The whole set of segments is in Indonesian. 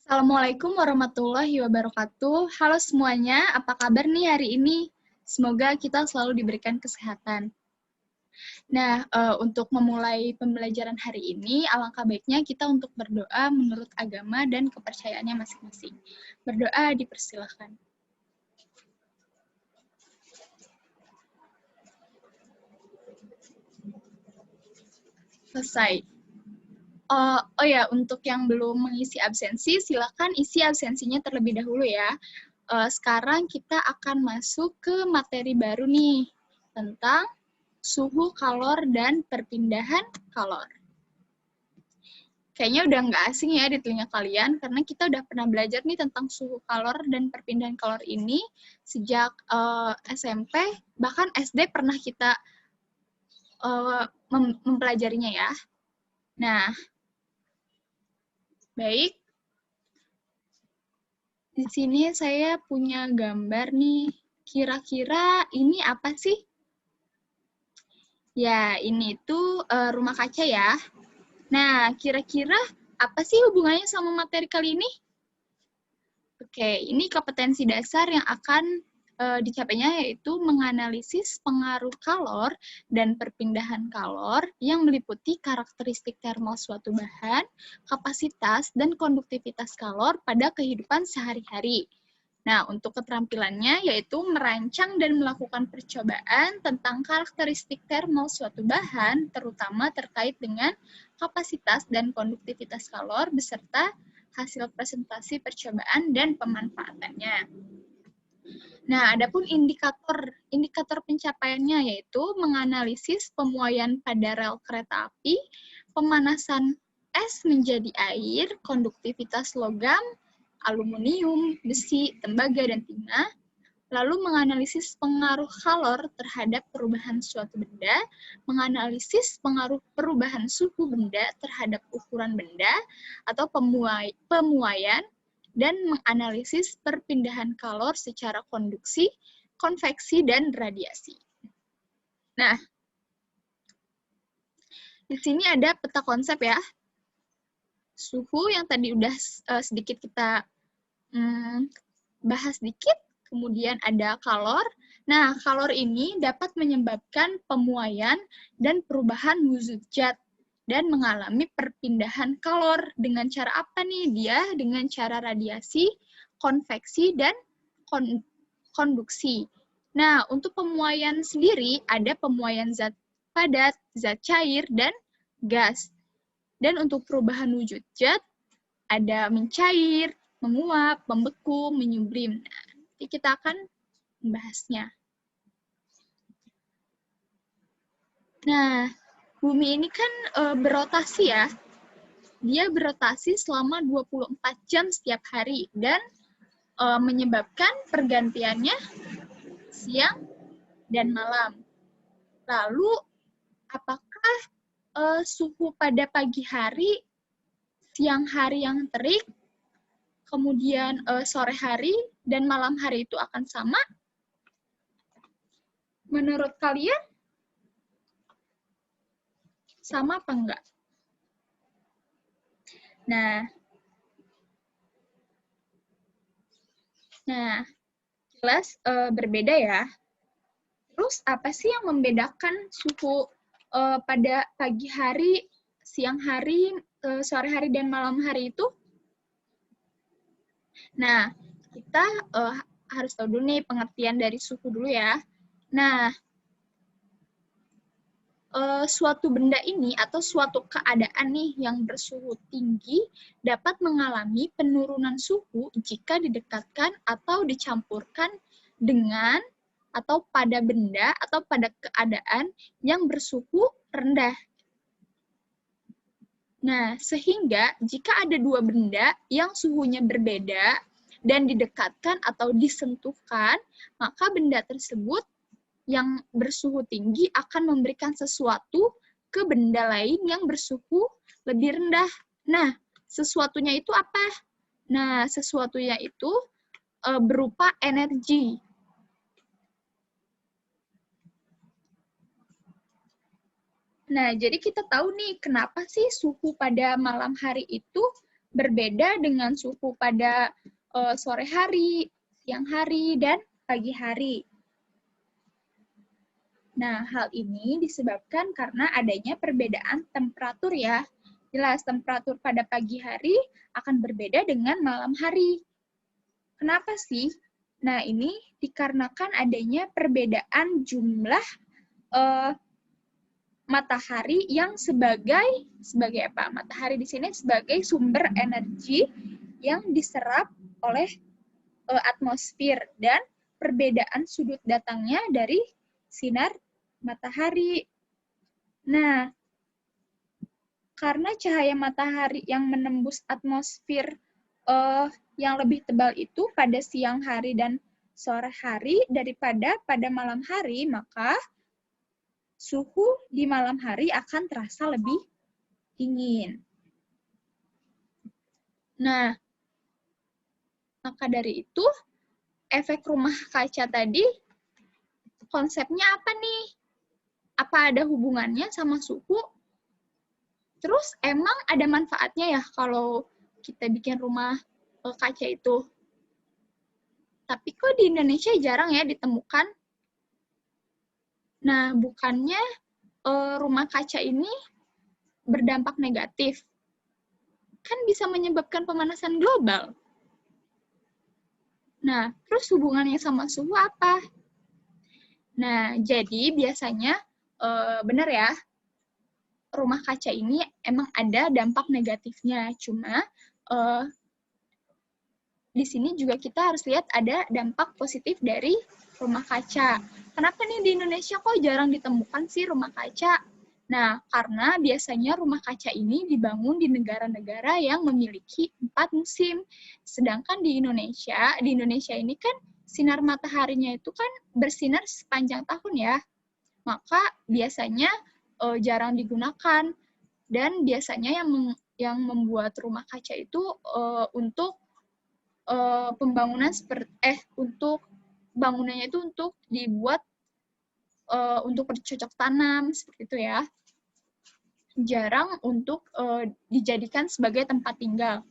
Assalamualaikum warahmatullahi wabarakatuh. Halo semuanya, apa kabar nih hari ini? Semoga kita selalu diberikan kesehatan. Nah, untuk memulai pembelajaran hari ini, alangkah baiknya kita untuk berdoa menurut agama dan kepercayaannya masing-masing. Berdoa dipersilahkan. Selesai. Oh ya, untuk yang belum mengisi absensi, silakan isi absensinya terlebih dahulu ya. Sekarang kita akan masuk ke materi baru nih, tentang suhu kalor dan perpindahan kalor. Kayaknya udah nggak asing ya di telinga kalian, karena kita udah pernah belajar nih tentang suhu kalor dan perpindahan kalor ini sejak SMP, bahkan SD pernah kita mempelajarinya ya. Nah, baik. Di sini saya punya gambar nih. Kira-kira ini apa sih? Ya, ini tuh rumah kaca ya. Nah, kira-kira apa sih hubungannya sama materi kali ini? Oke, ini kompetensi dasar yang akan dicapainya yaitu menganalisis pengaruh kalor dan perpindahan kalor yang meliputi karakteristik termal suatu bahan, kapasitas, dan konduktivitas kalor pada kehidupan sehari-hari. Nah, untuk keterampilannya yaitu merancang dan melakukan percobaan tentang karakteristik termal suatu bahan, terutama terkait dengan kapasitas dan konduktivitas kalor beserta hasil presentasi percobaan dan pemanfaatannya. Nah, adapun indikator pencapaiannya yaitu menganalisis pemuaian pada rel kereta api, pemanasan es menjadi air, konduktivitas logam, aluminium, besi, tembaga, dan timah, lalu menganalisis pengaruh kalor terhadap perubahan suatu benda, menganalisis pengaruh perubahan suhu benda terhadap ukuran benda atau pemuaian, dan menganalisis perpindahan kalor secara konduksi, konveksi, dan radiasi. Nah, di sini ada peta konsep ya. Suhu yang tadi udah sedikit kita bahas sedikit, kemudian ada kalor. Nah, kalor ini dapat menyebabkan pemuaian dan perubahan wujud zat dan mengalami perpindahan kalor. Dengan cara apa nih? Dia dengan cara radiasi, konveksi, dan konduksi. Nah, untuk pemuaian sendiri ada pemuaian zat padat, zat cair, dan gas. Dan untuk perubahan wujud zat ada mencair, menguap, membeku, menyublim. Nah, nanti kita akan membahasnya. Nah, bumi ini kan berotasi ya. Dia berotasi selama 24 jam setiap hari dan menyebabkan pergantiannya siang dan malam. Lalu, apakah suhu pada pagi hari, siang hari yang terik, kemudian sore hari, dan malam hari itu akan sama? Menurut kalian, sama apa enggak? Nah, jelas berbeda ya. Terus apa sih yang membedakan suhu pada pagi hari, siang hari, sore hari, dan malam hari itu? Nah, kita harus tahu dulu nih pengertian dari suhu dulu ya. Nah, suatu benda ini atau suatu keadaan nih yang bersuhu tinggi dapat mengalami penurunan suhu jika didekatkan atau dicampurkan dengan atau pada benda atau pada keadaan yang bersuhu rendah. Nah, sehingga jika ada dua benda yang suhunya berbeda dan didekatkan atau disentuhkan, maka benda tersebut yang bersuhu tinggi akan memberikan sesuatu ke benda lain yang bersuhu lebih rendah. Nah, sesuatunya itu apa? Nah, sesuatunya itu berupa energi. Nah, jadi kita tahu nih, kenapa sih suhu pada malam hari itu berbeda dengan suhu pada sore hari, siang hari, dan pagi hari. Nah, hal ini disebabkan karena adanya perbedaan temperatur ya. Jelas, temperatur pada pagi hari akan berbeda dengan malam hari. Kenapa sih? Nah, ini dikarenakan adanya perbedaan jumlah matahari yang sebagai apa? Matahari di sini sebagai sumber energi yang diserap oleh atmosfer dan perbedaan sudut datangnya dari sinar matahari. Nah, karena cahaya matahari yang menembus atmosfer yang lebih tebal itu pada siang hari dan sore hari daripada pada malam hari, maka suhu di malam hari akan terasa lebih dingin. Nah, maka dari itu, efek rumah kaca tadi, konsepnya apa nih? Apa ada hubungannya sama suhu? Terus emang ada manfaatnya ya kalau kita bikin rumah kaca itu? Tapi kok di Indonesia jarang ya ditemukan? Nah, bukannya rumah kaca ini berdampak negatif? Kan bisa menyebabkan pemanasan global. Nah, terus hubungannya sama suhu apa? Nah, jadi biasanya benar ya, rumah kaca ini emang ada dampak negatifnya. Cuma di sini juga kita harus lihat ada dampak positif dari rumah kaca. Kenapa nih di Indonesia kok jarang ditemukan sih rumah kaca? Nah, karena biasanya rumah kaca ini dibangun di negara-negara yang memiliki 4 musim. Sedangkan di Indonesia ini kan sinar mataharinya itu kan bersinar sepanjang tahun ya. Maka biasanya jarang digunakan. Dan biasanya yang membuat rumah kaca itu untuk pembangunan untuk bangunannya itu untuk dibuat untuk bercocok tanam seperti itu ya. Jarang untuk dijadikan sebagai tempat tinggal.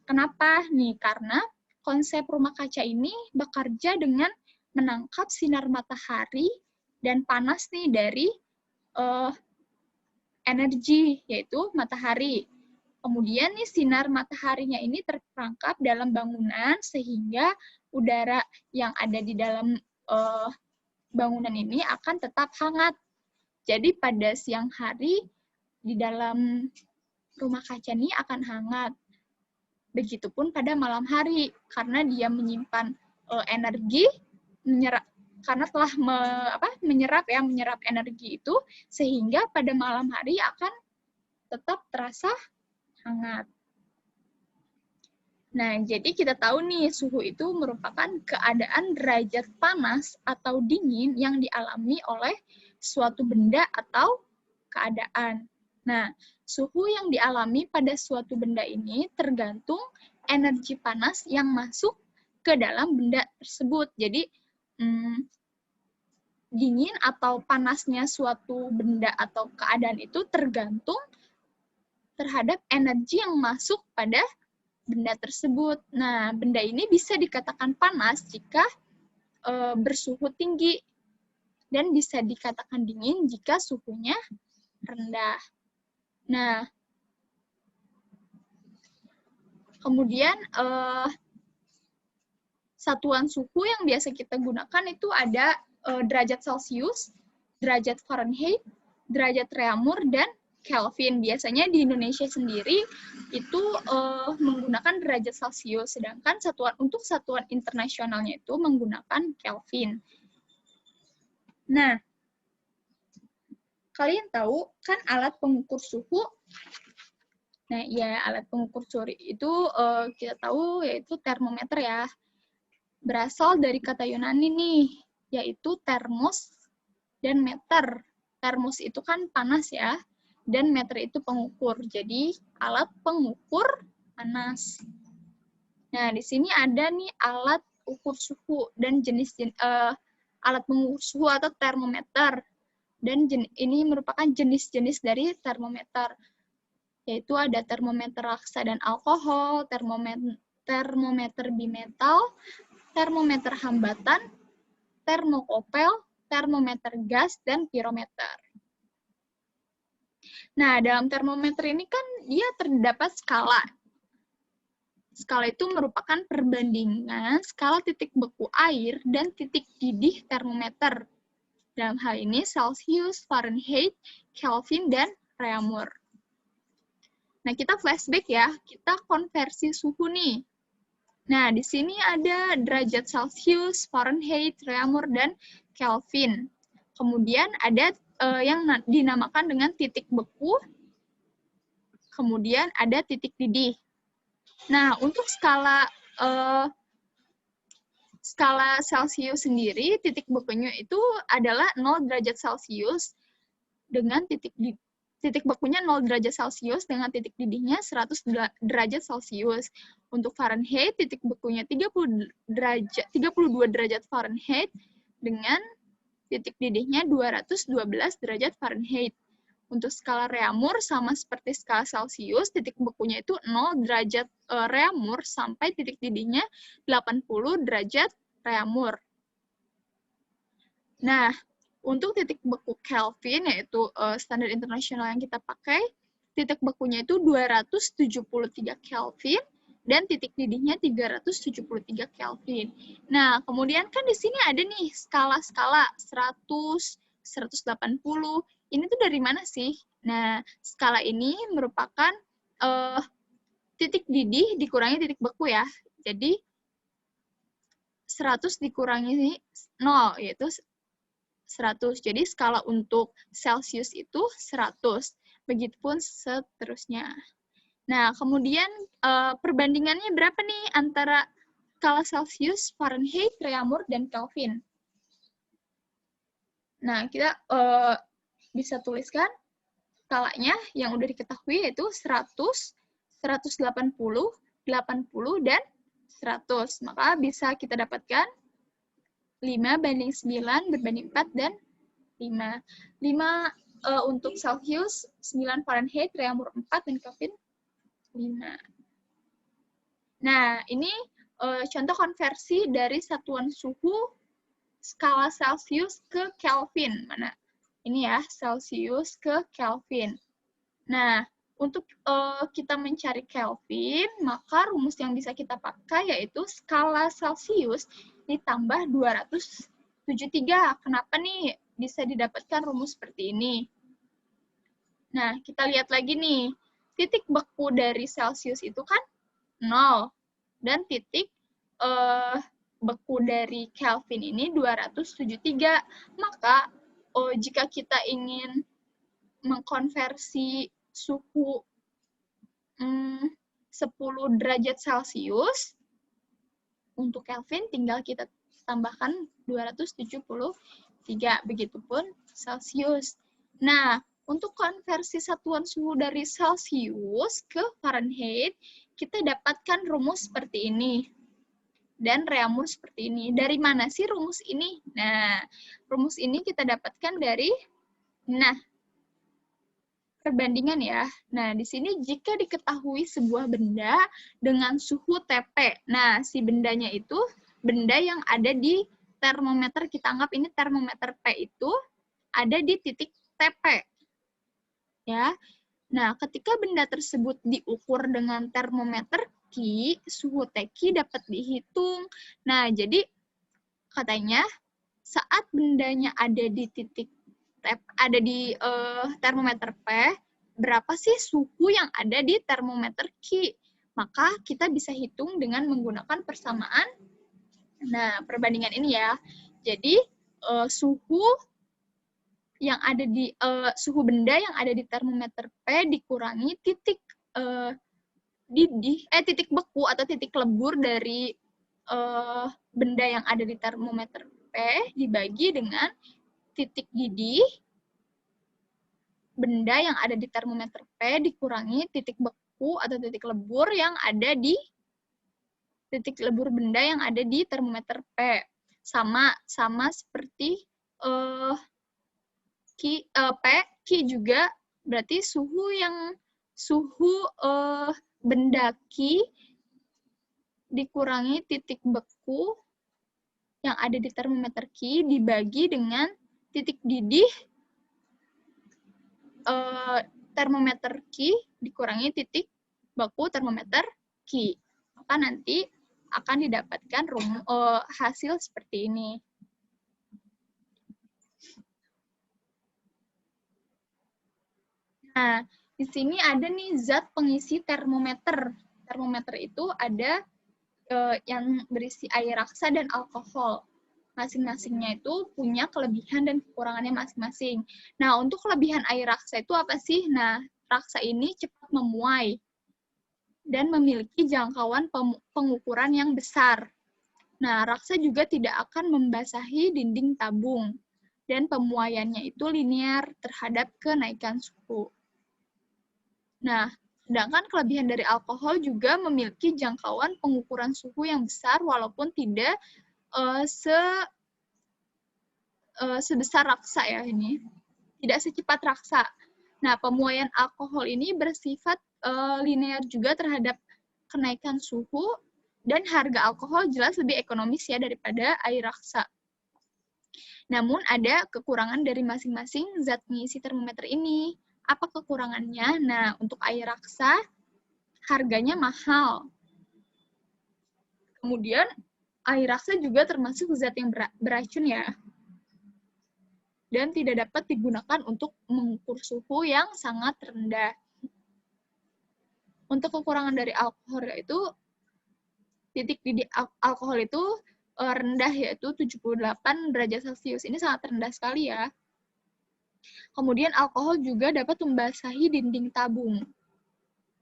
Kenapa nih? Karena konsep rumah kaca ini bekerja dengan menangkap sinar matahari dan panas nih dari energi, yaitu matahari. Kemudian nih sinar mataharinya ini terperangkap dalam bangunan sehingga udara yang ada di dalam bangunan ini akan tetap hangat. Jadi pada siang hari di dalam rumah kaca ini akan hangat. Begitupun pada malam hari karena dia menyimpan energi karena telah menyerap energi itu sehingga pada malam hari akan tetap terasa hangat. Nah, jadi kita tahu nih, suhu itu merupakan keadaan derajat panas atau dingin yang dialami oleh suatu benda atau keadaan. Nah, suhu yang dialami pada suatu benda ini tergantung energi panas yang masuk ke dalam benda tersebut. Jadi, dingin atau panasnya suatu benda atau keadaan itu tergantung terhadap energi yang masuk pada benda tersebut. Nah, benda ini bisa dikatakan panas jika bersuhu tinggi dan bisa dikatakan dingin jika suhunya rendah. Nah, kemudian satuan suhu yang biasa kita gunakan itu ada derajat Celcius, derajat Fahrenheit, derajat Reaumur, dan Kelvin. Biasanya di Indonesia sendiri itu menggunakan derajat Celcius, sedangkan untuk satuan internasionalnya itu menggunakan Kelvin. Nah, kalian tahu kan alat pengukur suhu? Nah, ya alat pengukur suhu itu kita tahu yaitu termometer ya. Berasal dari kata Yunani nih, yaitu thermos dan meter. Thermos itu kan panas ya, dan meter itu pengukur. Jadi alat pengukur panas. Nah, di sini ada nih alat ukur suhu dan jenis alat pengukur suhu atau termometer. Dan ini merupakan jenis-jenis dari termometer. yaitu ada termometer raksa dan alkohol, termometer bimetal, termometer hambatan, termokopel, termometer gas, dan pirometer. Nah, dalam termometer ini kan dia terdapat skala. Skala itu merupakan perbandingan skala titik beku air dan titik didih termometer. Dalam hal ini Celsius, Fahrenheit, Kelvin, dan Reaumur. Nah, kita flashback ya, kita konversi suhu nih. Nah, di sini ada derajat Celsius, Fahrenheit, Reaumur, dan Kelvin. Kemudian ada yang dinamakan dengan titik beku, kemudian ada titik didih. Nah, untuk skala Celsius sendiri, titik bekunya itu adalah 0 derajat Celsius dengan titik bekunya 0 derajat Celsius dengan titik didihnya 100 derajat Celsius. Untuk Fahrenheit, titik bekunya 32 derajat Fahrenheit dengan titik didihnya 212 derajat Fahrenheit. Untuk skala Reaumur sama seperti skala Celsius, titik bekunya itu 0 derajat Reaumur sampai titik didihnya 80 derajat Reaumur. Nah, untuk titik beku Kelvin, yaitu standar internasional yang kita pakai, titik bekunya itu 273 Kelvin, dan titik didihnya 373 Kelvin. Nah, kemudian kan di sini ada nih skala-skala 100, 180. Ini tuh dari mana sih? Nah, skala ini merupakan titik didih dikurangi titik beku ya. Jadi, 100 dikurangi 0, yaitu 100. Jadi skala untuk Celsius itu 100. Begitupun seterusnya. Nah, kemudian perbandingannya berapa nih antara skala Celsius, Fahrenheit, Reaumur, dan Kelvin? Nah, kita bisa tuliskan skalanya yang udah diketahui yaitu 100, 180, 80, dan 100. Maka bisa kita dapatkan 5:9 berbanding 4 dan 5. 5 untuk Celsius, 9 Fahrenheit, Reaumur 4, dan Kelvin 5. Nah, ini contoh konversi dari satuan suhu skala Celsius ke Kelvin. Mana? Ini ya, Celsius ke Kelvin. Nah, untuk kita mencari Kelvin, maka rumus yang bisa kita pakai yaitu skala Celsius ditambah 273. Kenapa nih bisa didapatkan rumus seperti ini? Nah, kita lihat lagi nih. Titik beku dari Celsius itu kan 0. Dan titik beku dari Kelvin ini 273. Maka, jika kita ingin mengkonversi suhu 10 derajat Celsius, untuk Kelvin tinggal kita tambahkan 273, begitupun Celsius. Nah, untuk konversi satuan suhu dari Celsius ke Fahrenheit, kita dapatkan rumus seperti ini. Dan Reaumur seperti ini. Dari mana sih rumus ini? Nah, rumus ini kita dapatkan dari, perbandingan ya. Nah, di sini jika diketahui sebuah benda dengan suhu TP. Nah, si bendanya itu benda yang ada di termometer, kita anggap ini termometer P itu ada di titik TP. Ya. Nah, ketika benda tersebut diukur dengan termometer Q, suhu TQ dapat dihitung. Nah, jadi katanya saat bendanya ada di titik ada di termometer P, berapa sih suhu yang ada di termometer Q? Maka kita bisa hitung dengan menggunakan persamaan. Nah, perbandingan ini ya. Jadi, suhu yang ada di suhu benda yang ada di termometer P dikurangi titik titik beku atau titik lebur dari benda yang ada di termometer P dibagi dengan titik didih benda yang ada di termometer P dikurangi titik beku atau titik lebur yang ada di titik lebur benda yang ada di termometer P. Sama seperti P, Q juga berarti suhu yang suhu benda Q dikurangi titik beku yang ada di termometer Q dibagi dengan titik didih termometer Q dikurangi titik beku termometer Q. Maka nanti akan didapatkan hasil seperti ini. Nah, di sini ada nih zat pengisi termometer. Termometer itu ada yang berisi air raksa dan alkohol. Masing-masingnya itu punya kelebihan dan kekurangannya masing-masing. Nah, untuk kelebihan air raksa itu apa sih? Nah, raksa ini cepat memuai dan memiliki jangkauan pengukuran yang besar. Nah, raksa juga tidak akan membasahi dinding tabung, dan pemuaiannya itu linear terhadap kenaikan suhu. Nah, sedangkan kelebihan dari alkohol juga memiliki jangkauan pengukuran suhu yang besar walaupun tidak sebesar raksa ya ini. Tidak secepat raksa. Nah, pemuaian alkohol ini bersifat linear juga terhadap kenaikan suhu dan harga alkohol jelas lebih ekonomis ya daripada air raksa. Namun ada kekurangan dari masing-masing zat pengisi termometer ini. Apa kekurangannya? Nah, untuk air raksa harganya mahal. Kemudian air raksa juga termasuk zat yang beracun ya. Dan tidak dapat digunakan untuk mengukur suhu yang sangat rendah. Untuk kekurangan dari alkohol yaitu titik didih alkohol itu rendah yaitu 78 derajat Celcius. Ini sangat rendah sekali ya. Kemudian alkohol juga dapat membasahi dinding tabung.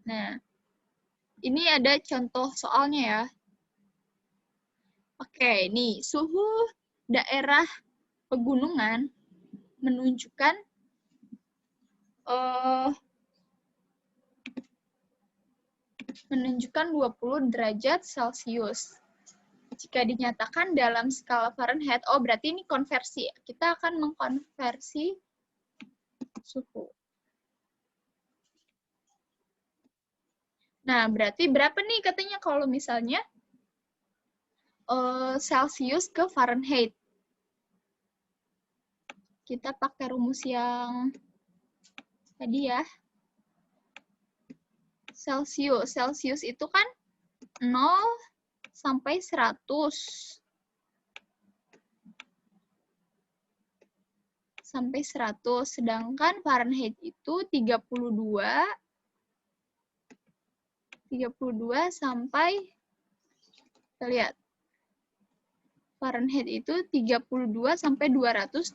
Nah, ini ada contoh soalnya ya. Oke, nih suhu daerah pegunungan menunjukkan menunjukkan 20 derajat Celcius. Jika dinyatakan dalam skala Fahrenheit, berarti ini konversi. Kita akan mengkonversi suhu. Nah, berarti berapa nih katanya kalau misalnya Celcius ke Fahrenheit? Kita pakai rumus yang tadi ya. Celcius. Celcius itu kan 0 sampai 100. Sampai 100. Sedangkan Fahrenheit itu 32 sampai, kita lihat. Fahrenheit itu 32 sampai 212.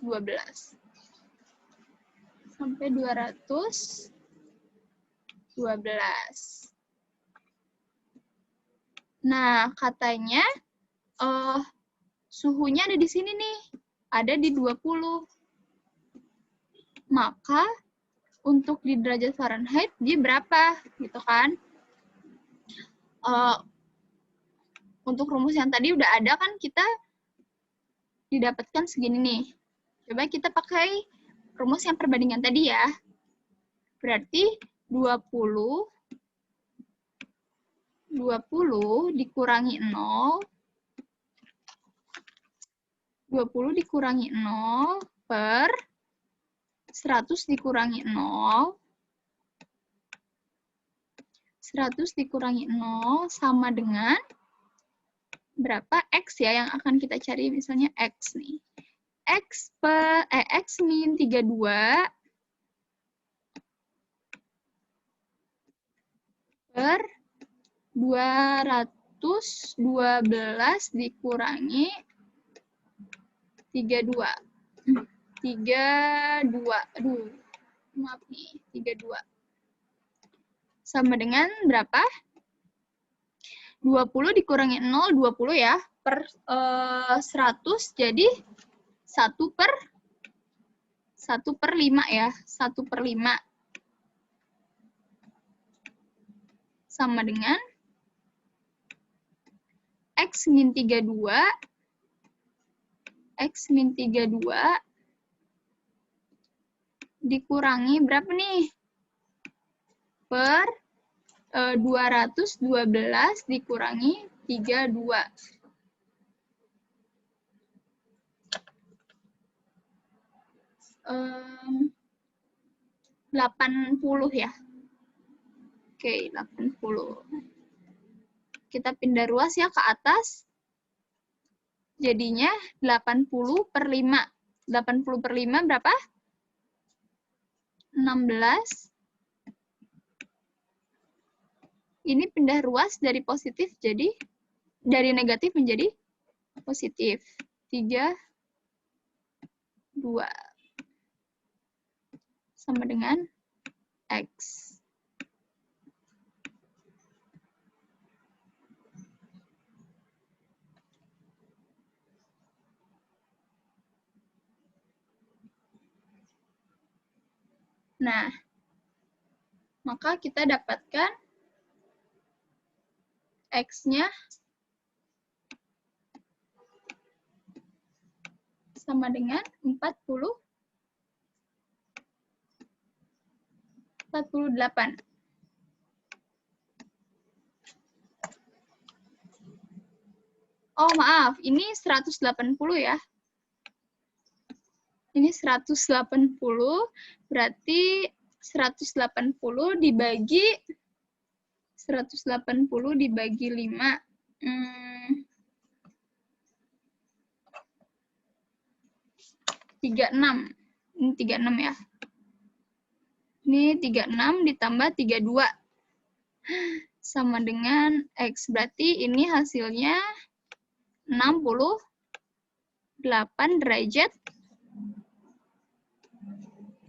Sampai 212. Nah, katanya suhunya ada di sini nih. Ada di 20. Maka untuk di derajat Fahrenheit dia berapa? Gitu kan. Untuk rumus yang tadi udah ada kan kita didapatkan segini nih. Coba kita pakai rumus yang perbandingan tadi ya. Berarti 20 dikurangi 0, 20 dikurangi 0 per 100 dikurangi 0, 100 dikurangi 0 sama dengan berapa? X ya yang akan kita cari, misalnya X nih. X min 32 per 212 dikurangi 32. 32. Aduh, maaf nih. 32. Sama dengan berapa? 20 dikurangi 0, 20 ya. Per 100, jadi 1 per 5 ya. 1 per 5. Sama dengan X min 32. X min 32 dikurangi berapa nih? per 212 dikurangi 32. 80 ya. Oke, 80. Kita pindah ruas ya ke atas. Jadinya 80 per 5. 80 per 5 berapa? 16. Ini pindah ruas dari positif jadi, dari negatif menjadi positif. 3, 2. Sama dengan X. Nah, maka kita dapatkan X-nya sama dengan 48. Oh, maaf, ini 180 ya. Ini 180, berarti 180 dibagi 5. 36. Ini 36 ya. Ini 36 ditambah 32. Sama dengan X. Berarti ini hasilnya 68 derajat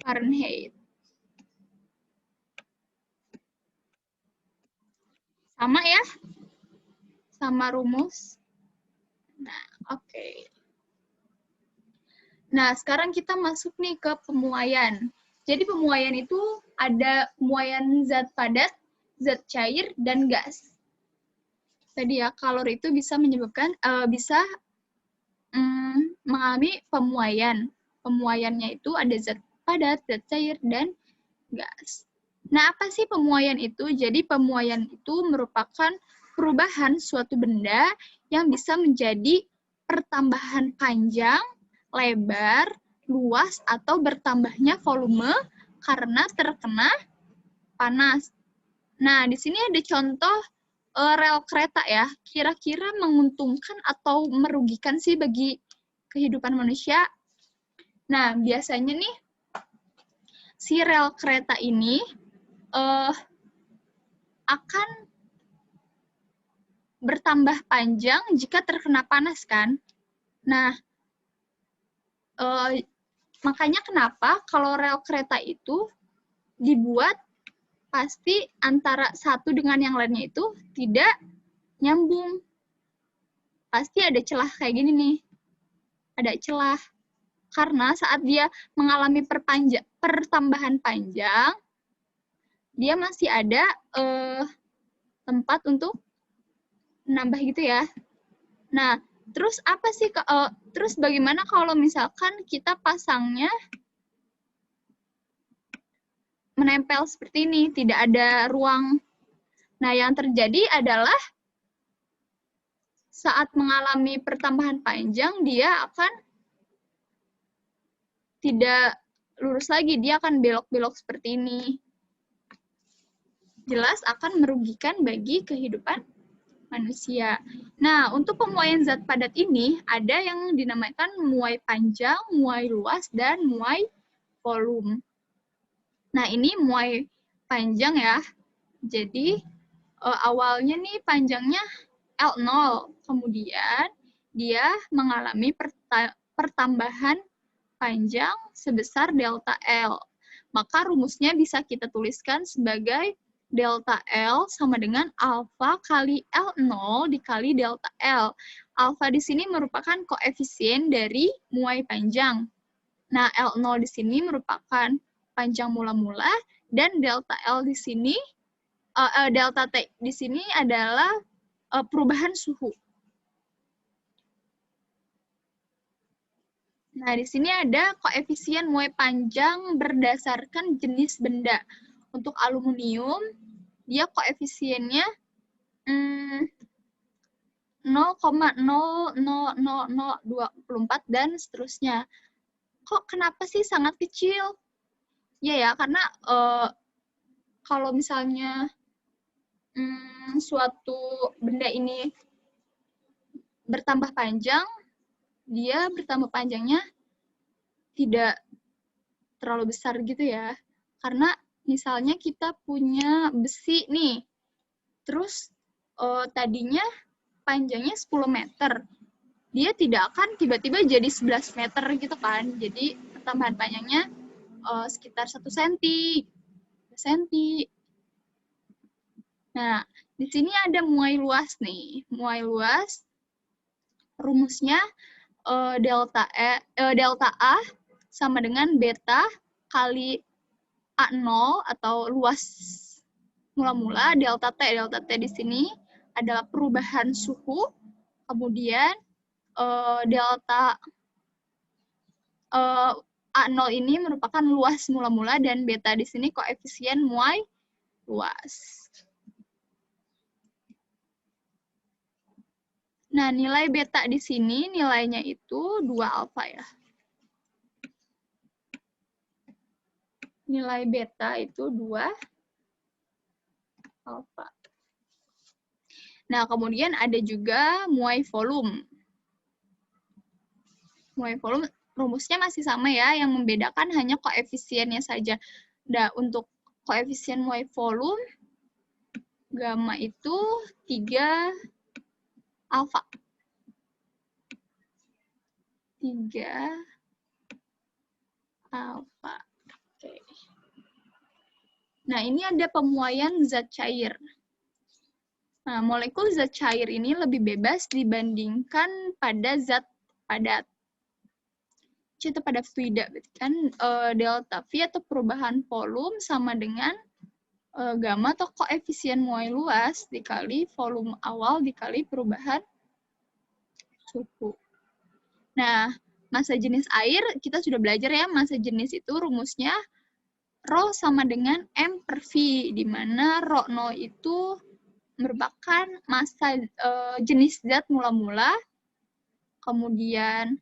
Fahrenheit. Sama ya? Sama rumus. Nah, oke. Nah, sekarang kita masuk nih ke pemuaian. Jadi pemuaian itu ada pemuaian zat padat, zat cair, dan gas. Tadi ya, kalor itu bisa menyebabkan, mengalami pemuaian. Pemuaiannya itu ada zat padat, zat cair, dan gas. Nah, apa sih pemuaian itu? Jadi pemuaian itu merupakan perubahan suatu benda yang bisa menjadi pertambahan panjang, lebar, luas, atau bertambahnya volume karena terkena panas. Nah, di sini ada contoh rel kereta ya. Kira-kira menguntungkan atau merugikan sih bagi kehidupan manusia? Nah, biasanya nih, si rel kereta ini akan bertambah panjang jika terkena panas kan. Nah, makanya kenapa kalau rel kereta itu dibuat pasti antara satu dengan yang lainnya itu tidak nyambung. Pasti ada celah kayak gini nih. Ada celah. Karena saat dia mengalami pertambahan panjang, dia masih ada tempat untuk menambah gitu ya. Nah, terus apa sih? Terus bagaimana kalau misalkan kita pasangnya menempel seperti ini, tidak ada ruang. Nah, yang terjadi adalah saat mengalami pertambahan panjang, dia akan tidak lurus lagi, dia akan belok-belok seperti ini. Jelas akan merugikan bagi kehidupan manusia. Nah, untuk pemuaian zat padat ini, ada yang dinamakan muai panjang, muai luas, dan muai volume. Nah, ini muai panjang ya. Jadi, awalnya nih panjangnya L0. Kemudian, dia mengalami pertambahan panjang sebesar delta L. Maka rumusnya bisa kita tuliskan sebagai delta L sama dengan alfa kali L0 dikali delta L. Alfa di sini merupakan koefisien dari muai panjang. Nah, L0 di sini merupakan panjang mula-mula, dan delta L di sini, delta T di sini adalah perubahan suhu. Nah, di sini ada koefisien muai panjang berdasarkan jenis benda. Untuk aluminium, dia koefisiennya 0,00024 dan seterusnya. Kok kenapa sih sangat kecil? Ya, karena kalau misalnya suatu benda ini bertambah panjang, dia bertambah panjangnya tidak terlalu besar gitu ya. Karena misalnya kita punya besi nih, terus tadinya panjangnya 10 meter. Dia tidak akan tiba-tiba jadi 11 meter gitu kan. Jadi pertambahan panjangnya sekitar 1 cm, 2 cm. Nah, di sini ada muai luas nih. Muai luas, rumusnya delta A sama dengan beta kali A0 atau luas mula-mula delta T. Delta T di sini adalah perubahan suhu, kemudian delta A0 ini merupakan luas mula-mula dan beta di sini koefisien muai luas. Nah, nilai beta di sini nilainya itu 2 alfa ya. Nilai beta itu 2 alfa. Nah, kemudian ada juga muai volume. Muai volume rumusnya masih sama ya, yang membedakan hanya koefisiennya saja. Nah, untuk koefisien muai volume, gamma itu 3 alfa. 3 alfa. Oke. Nah, ini ada pemuaian zat cair. Nah, molekul zat cair ini lebih bebas dibandingkan pada zat padat. Itu pada fluida, berarti kan delta V atau perubahan volume sama dengan gamma atau koefisien muai luas dikali volume awal dikali perubahan suhu. Nah, massa jenis air, kita sudah belajar ya, massa jenis itu rumusnya Rho sama dengan M per V, di mana Rho 0 itu merupakan massa jenis zat mula-mula, kemudian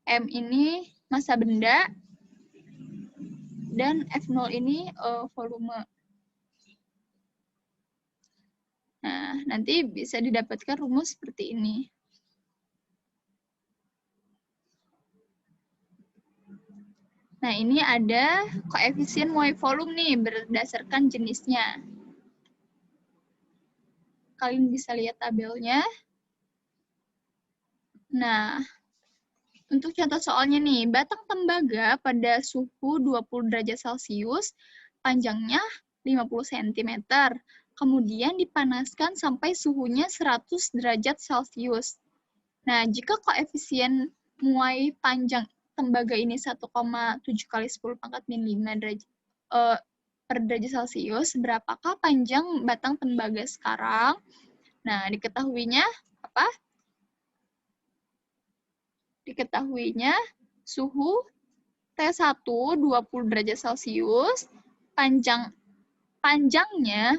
M ini massa benda, dan F0 ini volume. Nah, nanti bisa didapatkan rumus seperti ini. Nah, ini ada koefisien muai volume nih berdasarkan jenisnya. Kalian bisa lihat tabelnya. Nah, untuk contoh soalnya nih, batang tembaga pada suhu 20 derajat Celcius, panjangnya 50 cm, kemudian dipanaskan sampai suhunya 100 derajat Celcius. Nah, jika koefisien muai panjang tembaga ini 1,7 kali 10 pangkat min 5 derajat per derajat Celcius, berapakah panjang batang tembaga sekarang? Nah, diketahuinya apa? Diketahuinya suhu T1 20 derajat Celcius, panjangnya,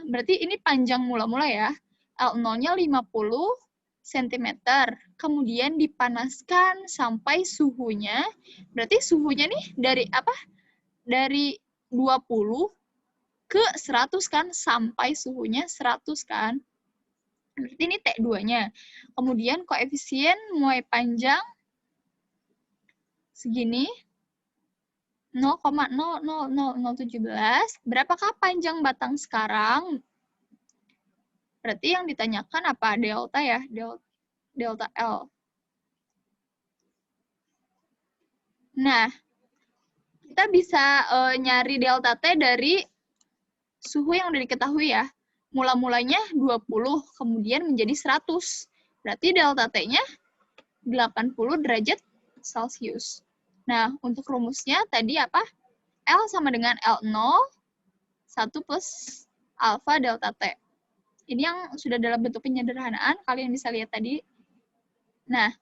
berarti ini panjang mula-mula ya, L0-nya 50 cm, kemudian dipanaskan sampai suhunya, berarti suhunya nih dari apa? Dari 20 ke 100 kan, sampai suhunya 100 kan. Berarti ini T2-nya. Kemudian koefisien muai panjang segini 0,000017. Berapakah panjang batang sekarang? Berarti yang ditanyakan apa? Delta ya, delta L. Nah, kita bisa nyari delta T dari suhu yang udah diketahui ya. Mula-mulanya 20, kemudian menjadi 100. Berarti delta T-nya 80 derajat Celcius. Nah, untuk rumusnya tadi apa? L sama dengan L0, 1 plus alfa delta T. Ini yang sudah dalam bentuk penyederhanaan, kalian bisa lihat tadi. Nah,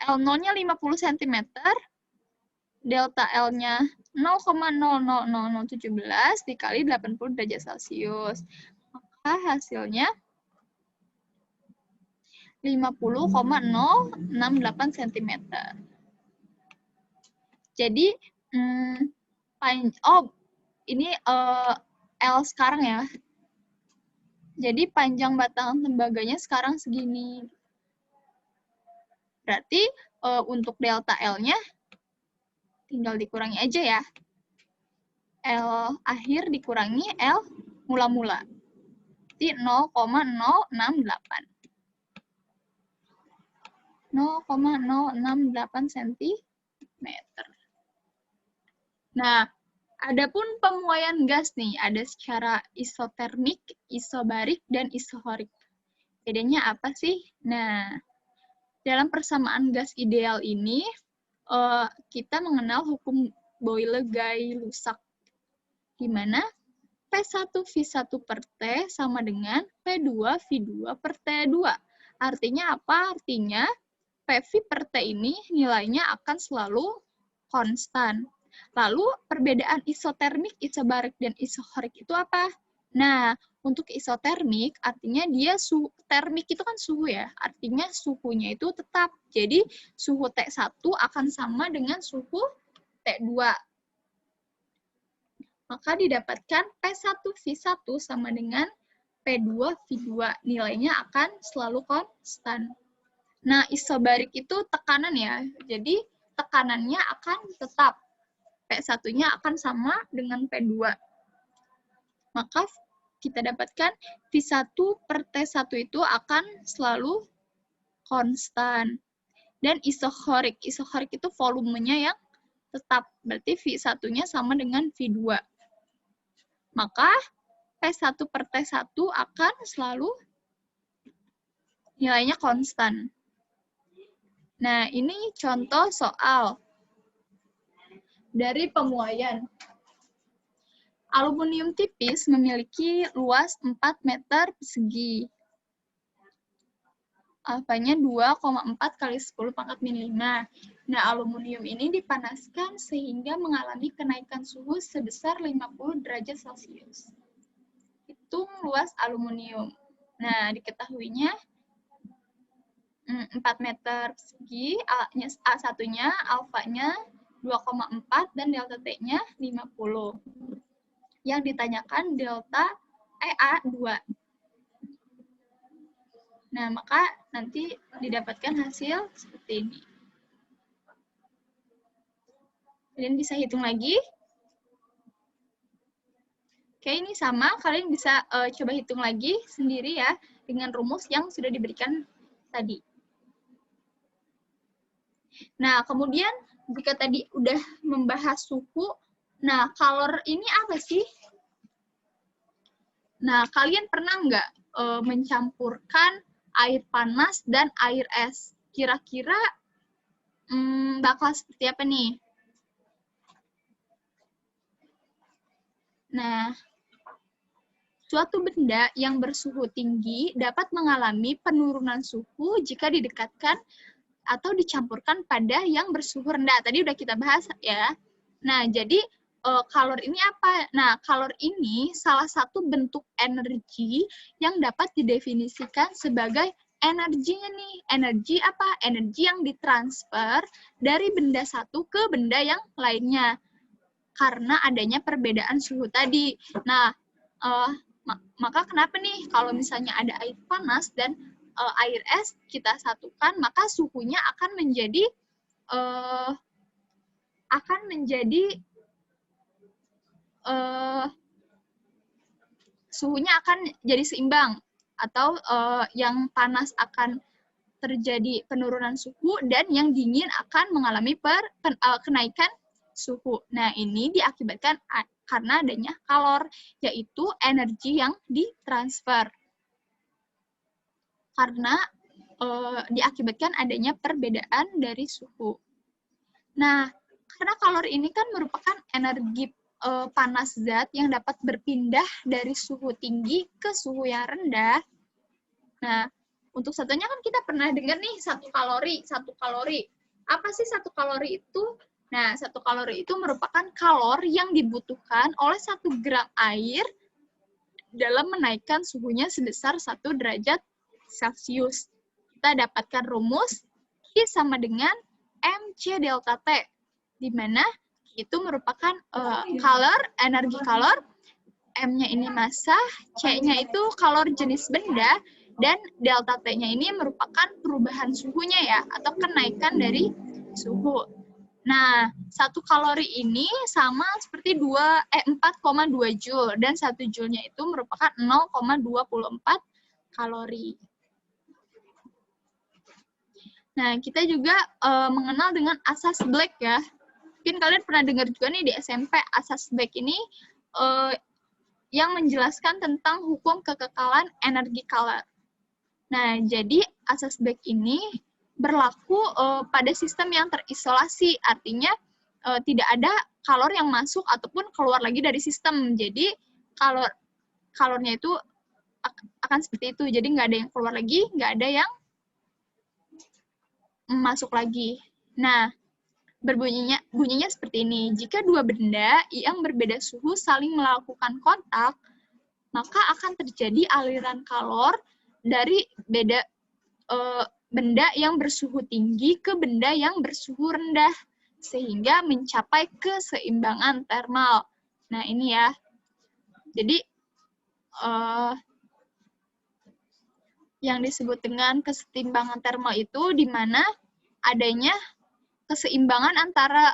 L0-nya 50 cm, delta L-nya 0,000017 dikali 80 derajat Celcius. Maka hasilnya 50,068 cm. Jadi, ini L sekarang ya. Jadi panjang batang tembaganya sekarang segini. Berarti untuk delta L-nya tinggal dikurangi aja ya. L akhir dikurangi L mula-mula. Jadi 0,068. 0,068 cm. Nah, adapun pemuaian gas nih, ada secara isotermik, isobarik, dan isohorik. Bedanya apa sih? Nah, dalam persamaan gas ideal ini, kita mengenal hukum Boyle-Guy-Lusac, di mana P1V1 per T sama dengan P2V2 per T2. Artinya apa? Artinya PV per T ini nilainya akan selalu konstan. Lalu perbedaan isotermik, isobarik, dan isohorik itu apa? Nah, untuk isotermik artinya dia termik itu kan suhu ya, artinya suhunya itu tetap. Jadi suhu T1 akan sama dengan suhu T2. Maka didapatkan P1V1 sama dengan P2V2. Nilainya akan selalu konstan. Nah, isobarik itu tekanan ya. Jadi tekanannya akan tetap. P1-nya akan sama dengan P2. Maka kita dapatkan V1 per T1 itu akan selalu konstan. Dan isohorik. Isohorik itu volumenya yang tetap. Berarti V1-nya sama dengan V2. Maka P1 per T1 akan selalu nilainya konstan. Nah, ini contoh soal dari pemuaian. Aluminium tipis memiliki luas 4 meter persegi. Alfanya 2,4 kali 10 pangkat min 5. Nah, aluminium ini dipanaskan sehingga mengalami kenaikan suhu sebesar 50 derajat Celcius. Hitung luas aluminium. Nah, diketahuinya 4 meter persegi, A1-nya, alfanya 2,4 dan delta T-nya 50. Yang ditanyakan delta A2. Nah, maka nanti didapatkan hasil seperti ini. Kalian bisa hitung lagi. Oke, ini sama. Kalian bisa coba hitung lagi sendiri ya, dengan rumus yang sudah diberikan tadi. Nah, kemudian jika tadi udah membahas suhu, nah, kalor ini apa sih? Nah, kalian pernah nggak mencampurkan air panas dan air es? Kira-kira bakal seperti apa nih? Nah, suatu benda yang bersuhu tinggi dapat mengalami penurunan suhu jika didekatkan atau dicampurkan pada yang bersuhu rendah. Tadi udah kita bahas ya. Nah, jadi kalor ini apa? Nah, kalor ini salah satu bentuk energi yang dapat didefinisikan sebagai energinya nih. Energi apa? Energi yang ditransfer dari benda satu ke benda yang lainnya. Karena adanya perbedaan suhu tadi. Nah, maka kenapa nih kalau misalnya ada air panas dan air es kita satukan, maka suhunya akan menjadi suhunya akan jadi seimbang, atau yang panas akan terjadi penurunan suhu dan yang dingin akan mengalami kenaikan suhu. Nah, ini diakibatkan karena adanya kalor, yaitu energi yang ditransfer. Karena diakibatkan adanya perbedaan dari suhu. Nah, karena kalor ini kan merupakan energi panas zat yang dapat berpindah dari suhu tinggi ke suhu yang rendah. Nah, untuk satunya kan kita pernah dengar nih 1 kalori. Apa sih 1 kalori itu? Nah, 1 kalori itu merupakan kalor yang dibutuhkan oleh 1 gram air dalam menaikkan suhunya sebesar 1 derajat Celcius. Kita dapatkan rumus Q sama dengan MC delta T, di mana itu merupakan energi kalor, M-nya ini massa, C-nya itu kalor jenis benda, dan delta T-nya ini merupakan perubahan suhunya ya, atau kenaikan dari suhu. Nah, 1 kalori ini sama seperti 4,2 Joule, dan 1 Joule-nya itu merupakan 0,24 kalori. Nah, kita juga mengenal dengan asas Black ya. Mungkin kalian pernah dengar juga nih di SMP, asas Black ini yang menjelaskan tentang hukum kekekalan energi kalor. Nah, jadi asas Black ini berlaku pada sistem yang terisolasi, artinya tidak ada kalor yang masuk ataupun keluar lagi dari sistem. Jadi kalornya itu akan seperti itu. Jadi nggak ada yang keluar lagi, nggak ada yang masuk lagi. Nah, bunyinya seperti ini. Jika dua benda yang berbeda suhu saling melakukan kontak, maka akan terjadi aliran kalor dari benda yang bersuhu tinggi ke benda yang bersuhu rendah, sehingga mencapai keseimbangan termal. Nah, ini ya. Jadi, yang disebut dengan keseimbangan termal itu di mana adanya keseimbangan antara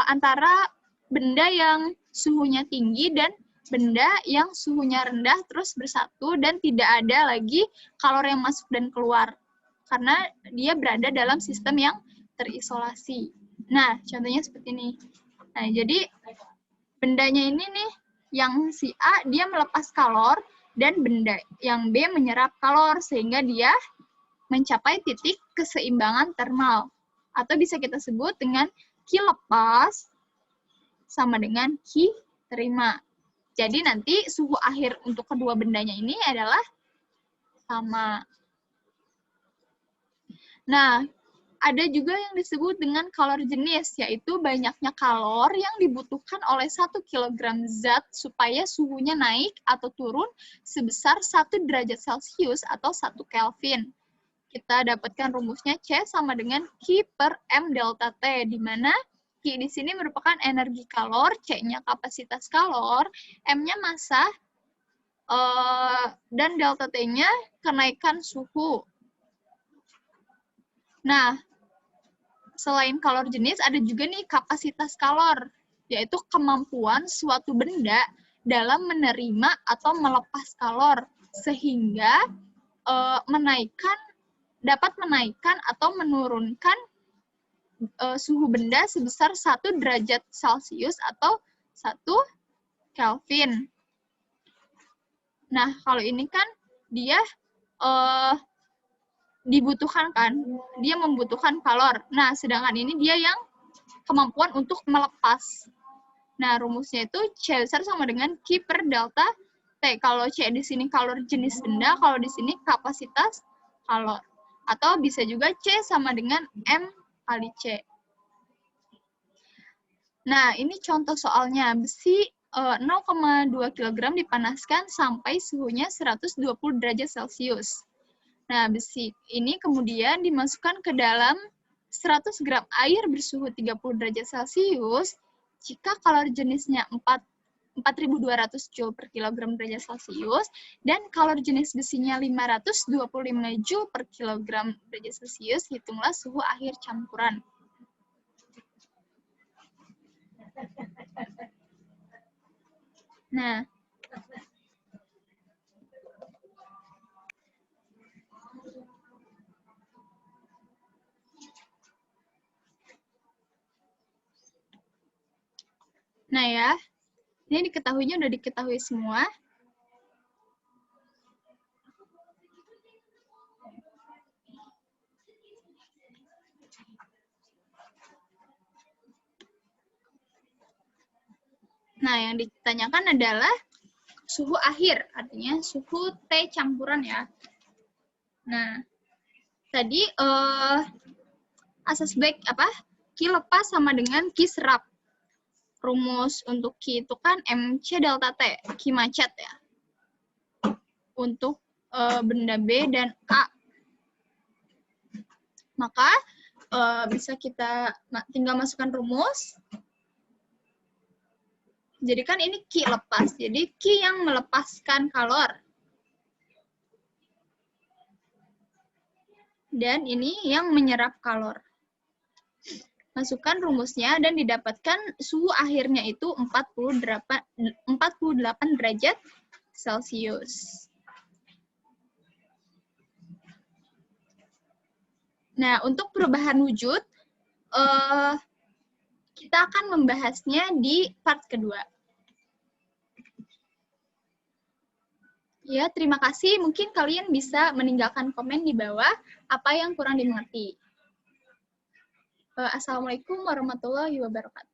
antara benda yang suhunya tinggi dan benda yang suhunya rendah terus bersatu dan tidak ada lagi kalor yang masuk dan keluar karena dia berada dalam sistem yang terisolasi. Nah, contohnya seperti ini. Nah, jadi bendanya ini nih yang si A dia melepas kalor dan benda yang B menyerap kalor sehingga dia mencapai titik keseimbangan termal atau bisa kita sebut dengan Q lepas sama dengan Q terima. Jadi nanti suhu akhir untuk kedua bendanya ini adalah sama. Nah, ada juga yang disebut dengan kalor jenis, yaitu banyaknya kalor yang dibutuhkan oleh 1 kg zat supaya suhunya naik atau turun sebesar 1 derajat Celcius atau 1 Kelvin. Kita dapatkan rumusnya C sama dengan Q per M delta T, di mana Q di sini merupakan energi kalor, C-nya kapasitas kalor, M-nya massa, dan delta T-nya kenaikan suhu. Nah, selain kalor jenis, ada juga nih kapasitas kalor, yaitu kemampuan suatu benda dalam menerima atau melepas kalor, sehingga dapat menaikkan atau menurunkan suhu benda sebesar 1 derajat Celcius atau 1 Kelvin. Nah, kalau ini kan dia dibutuhkan kan, dia membutuhkan kalor. Nah, sedangkan ini dia yang kemampuan untuk melepas. Nah, rumusnya itu C besar sama dengan Q per delta T. Kalau C di sini kalor jenis benda, kalau di sini kapasitas kalor. Atau bisa juga C sama dengan M kali C. Nah, ini contoh soalnya. Besi 0,2 kg dipanaskan sampai suhunya 120 derajat Celcius. Nah, besi ini kemudian dimasukkan ke dalam 100 gram air bersuhu 30 derajat Celcius jika kalor jenisnya 4.200 Joule per kilogram derajat Celcius dan kalor jenis besinya 525 Joule per kilogram derajat Celcius, hitunglah suhu akhir campuran. Nah, ya, ini udah diketahui semua. Nah, yang ditanyakan adalah suhu akhir, artinya suhu T campuran ya. Nah, tadi asas Black Q lepas sama dengan Q serap. Rumus untuk Q itu kan MC delta T, Q macet ya. Untuk benda B dan A. Maka bisa kita tinggal masukkan rumus. Jadi kan ini Q lepas, jadi Q yang melepaskan kalor. Dan ini yang menyerap kalor. Masukkan rumusnya dan didapatkan suhu akhirnya itu 48 derajat Celcius. Nah, untuk perubahan wujud, kita akan membahasnya di part kedua. Ya, terima kasih. Mungkin kalian bisa meninggalkan komen di bawah apa yang kurang dimengerti. Assalamualaikum warahmatullahi wabarakatuh.